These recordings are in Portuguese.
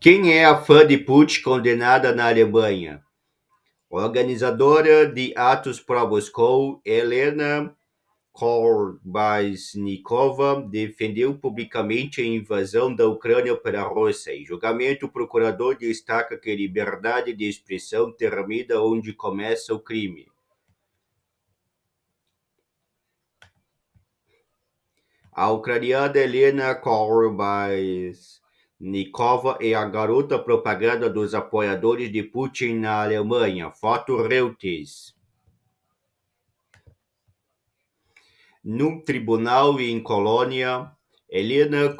Quem é a fã de Putin condenada na Alemanha? Organizadora de atos pró-Moscou, Helena Kolbasnikova defendeu publicamente a invasão da Ucrânia pela Rússia. Em julgamento, o procurador destaca que a liberdade de expressão termina onde começa o crime. A ucraniana Helena Kolbasnikova é a garota propaganda dos apoiadores de Putin na Alemanha. Foto Reuters. Num tribunal em Colônia, Helena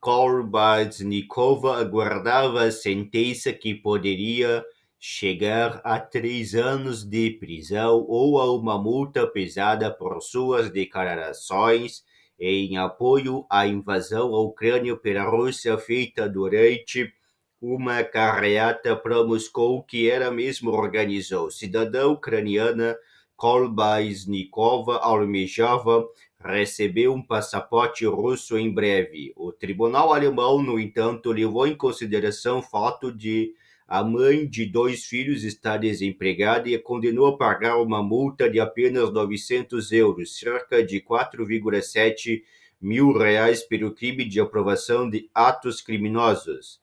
Kolbasnikova aguardava a sentença que poderia chegar a 3 anos de prisão ou a uma multa pesada por suas declarações em apoio à invasão à Ucrânia pela Rússia feita durante uma carreata para Moscou que ela mesma organizou. Cidadã ucraniana Kolbasnikova almejava receber um passaporte russo em breve. O tribunal alemão, no entanto, levou em consideração o fato de a mãe de 2 filhos estar desempregada e a condenou a pagar uma multa de apenas 900 euros, cerca de 4,7 mil reais, pelo crime de aprovação de atos criminosos.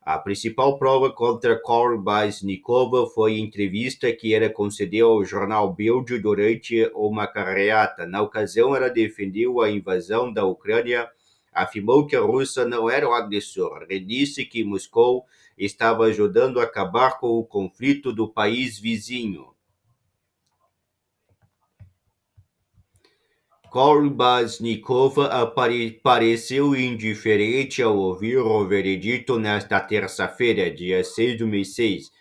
A principal prova contra Kolbasnikova foi a entrevista que ela concedeu ao jornal Bild durante uma carreata. Na ocasião, ela defendeu a invasão da Ucrânia, afirmou que a Rússia não era o agressor e disse que Moscou estava ajudando a acabar com o conflito do país vizinho. Kolbasnikova pareceu indiferente ao ouvir o veredito nesta terça-feira, dia 6 do mês 6.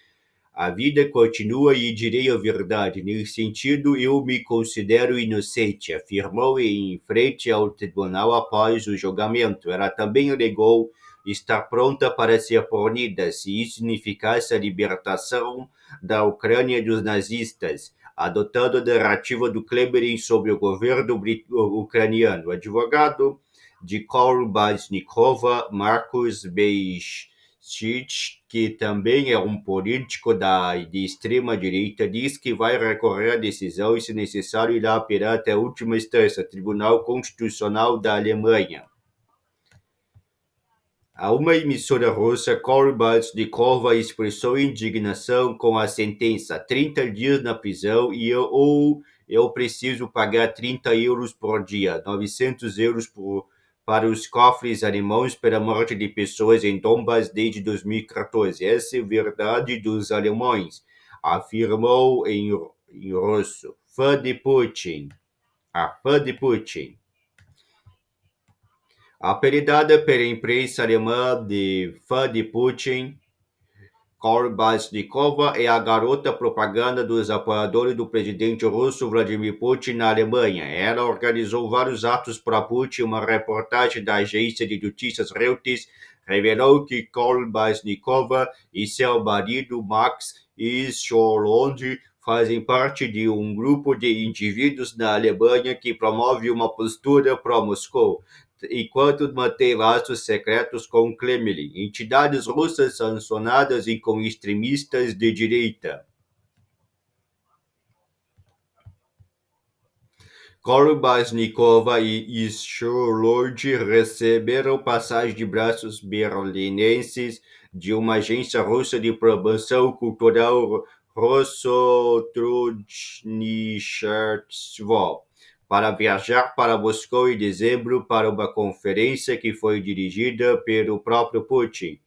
A vida continua e direi a verdade. Nesse sentido, eu me considero inocente, afirmou em frente ao tribunal após o julgamento. Ela também alegou estar pronta para ser punida se isso significasse a libertação da Ucrânia dos nazistas, adotando a narrativa do Kremlin sobre o governo ucraniano. O advogado de Kolbasnikova, Marcus Beischich, que também é um político de extrema-direita, diz que vai recorrer à decisão e, se necessário, irá apelar até a última instância, Tribunal Constitucional da Alemanha. A uma emissora russa, Kolbasnikova expressou indignação com a sentença: 30 dias na prisão e eu preciso pagar 30 euros por dia, 900 euros para os cofres alemães pela morte de pessoas em Donbass desde 2014. Essa é a verdade dos alemães, afirmou em russo. Fã de Putin. A fã de Putin. Apelidada pela imprensa alemã de fã de Putin, Kolbasnikova é a garota propaganda dos apoiadores do presidente russo Vladimir Putin na Alemanha. Ela organizou vários atos para Putin. Uma reportagem da agência de notícias Reuters revelou que Kolbasnikova e seu marido Max Scholund fazem parte de um grupo de indivíduos na Alemanha que promove uma postura pró-Moscou, enquanto mantém laços secretos com o Kremlin, entidades russas sancionadas e com extremistas de direita. Kolbasnikova e Scholund receberam passagem de braços berlinenses de uma agência russa de promoção cultural Rossotrudnicharstvo para viajar para Moscou em dezembro para uma conferência que foi dirigida pelo próprio Putin.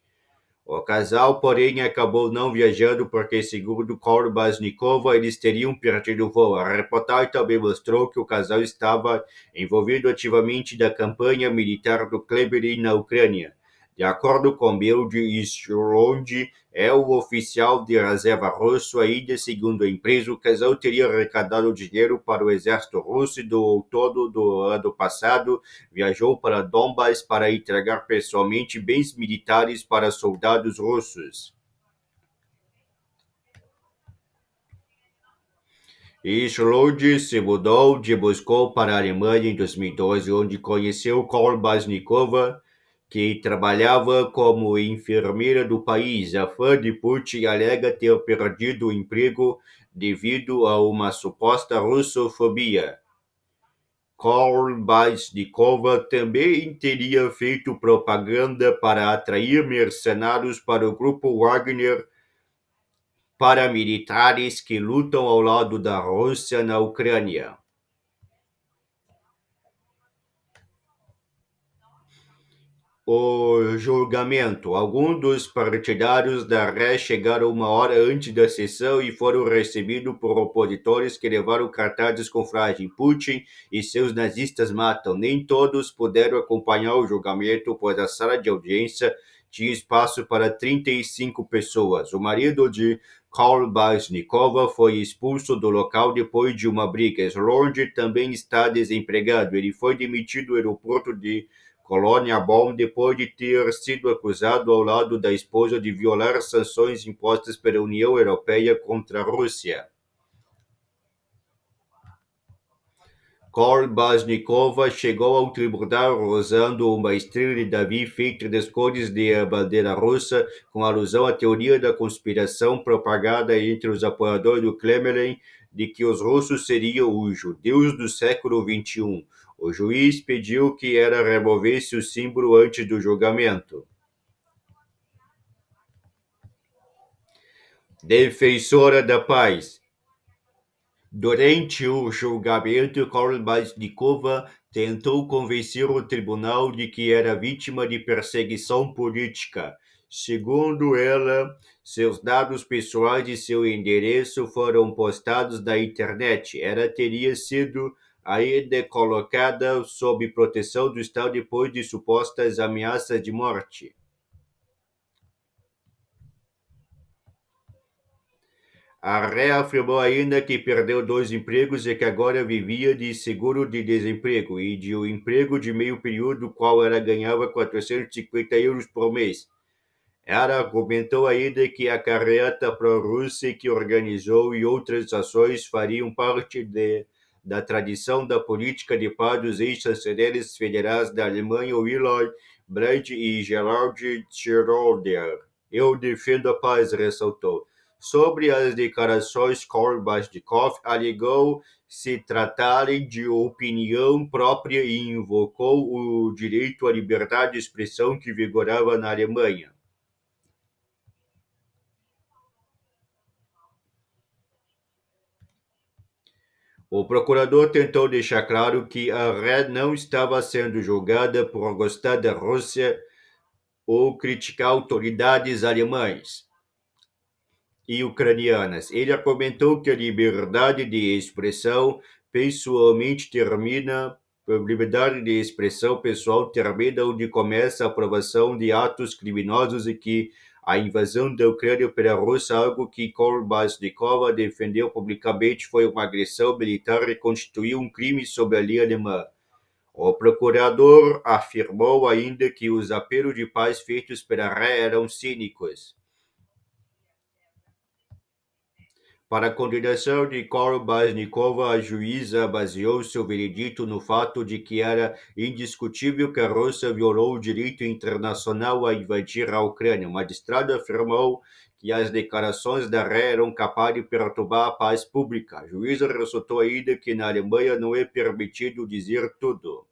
O casal, porém, acabou não viajando porque, segundo Kolbasnikova, eles teriam perdido o voo. A reportagem também mostrou que o casal estava envolvido ativamente na campanha militar do Kremlin na Ucrânia. De acordo com Bild, Scholund é o oficial de reserva russo. Ainda segundo a empresa, o casal teria arrecadado dinheiro para o exército russo e do outono do ano passado viajou para Donbass para entregar pessoalmente bens militares para soldados russos. Scholund se mudou de Moscou para a Alemanha em 2012, onde conheceu Kolbasnikova, que trabalhava como enfermeira do país. A fã de Putin alega ter perdido o emprego devido a uma suposta russofobia. Kolbasnikova também teria feito propaganda para atrair mercenários para o grupo Wagner, paramilitares que lutam ao lado da Rússia na Ucrânia. O julgamento. Alguns dos partidários da ré chegaram uma hora antes da sessão e foram recebidos por opositores que levaram cartazes com frase Putin e seus nazistas matam. Nem todos puderam acompanhar o julgamento, pois a sala de audiência tinha espaço para 35 pessoas. O marido de Kolbasnikova foi expulso do local depois de uma briga. Slonde também está desempregado. Ele foi demitido do aeroporto de Colônia Bonn depois de ter sido acusado ao lado da esposa de violar sanções impostas pela União Europeia contra a Rússia. Kolbasnikova chegou ao tribunal usando uma estrela de Davi feita das cores da bandeira russa, com alusão à teoria da conspiração propagada entre os apoiadores do Kremlin de que os russos seriam os judeus do século XXI. O juiz pediu que ela removesse o símbolo antes do julgamento. Defensora da paz. Durante o julgamento, Kolbasnikova tentou convencer o tribunal de que era vítima de perseguição política. Segundo ela, seus dados pessoais e seu endereço foram postados na internet. Ela teria sido ainda colocada sob proteção do Estado depois de supostas ameaças de morte. A ré afirmou ainda que perdeu 2 empregos e que agora vivia de seguro-de-desemprego e de um emprego de meio período, qual ela ganhava 450 euros por mês. Ela argumentou ainda que a carreata pró-Rússia que organizou e outras ações fariam parte da tradição da política de paz dos ex-chanceleres federais da Alemanha, Willy Brandt e Gerhard Schröder. Eu defendo a paz, ressaltou. Sobre as declarações, Kolbasnikov alegou se tratarem de opinião própria e invocou o direito à liberdade de expressão que vigorava na Alemanha. O procurador tentou deixar claro que a ré não estava sendo julgada por gostar da Rússia ou criticar autoridades alemãs e ucranianas. Ele argumentou que a liberdade de expressão pessoalmente termina, a liberdade de expressão pessoal termina onde começa a aprovação de atos criminosos e que a invasão da Ucrânia pela Rússia, algo que Kolbasnikova defendeu publicamente, foi uma agressão militar e constituiu um crime sob a lei alemã. O procurador afirmou ainda que os apelos de paz feitos pela ré eram cínicos. Para a condenação de Kolbasnikova, a juíza baseou seu veredito no fato de que era indiscutível que a Rússia violou o direito internacional a invadir a Ucrânia. O magistrado afirmou que as declarações da ré eram capazes de perturbar a paz pública. A juíza ressaltou ainda que na Alemanha não é permitido dizer tudo.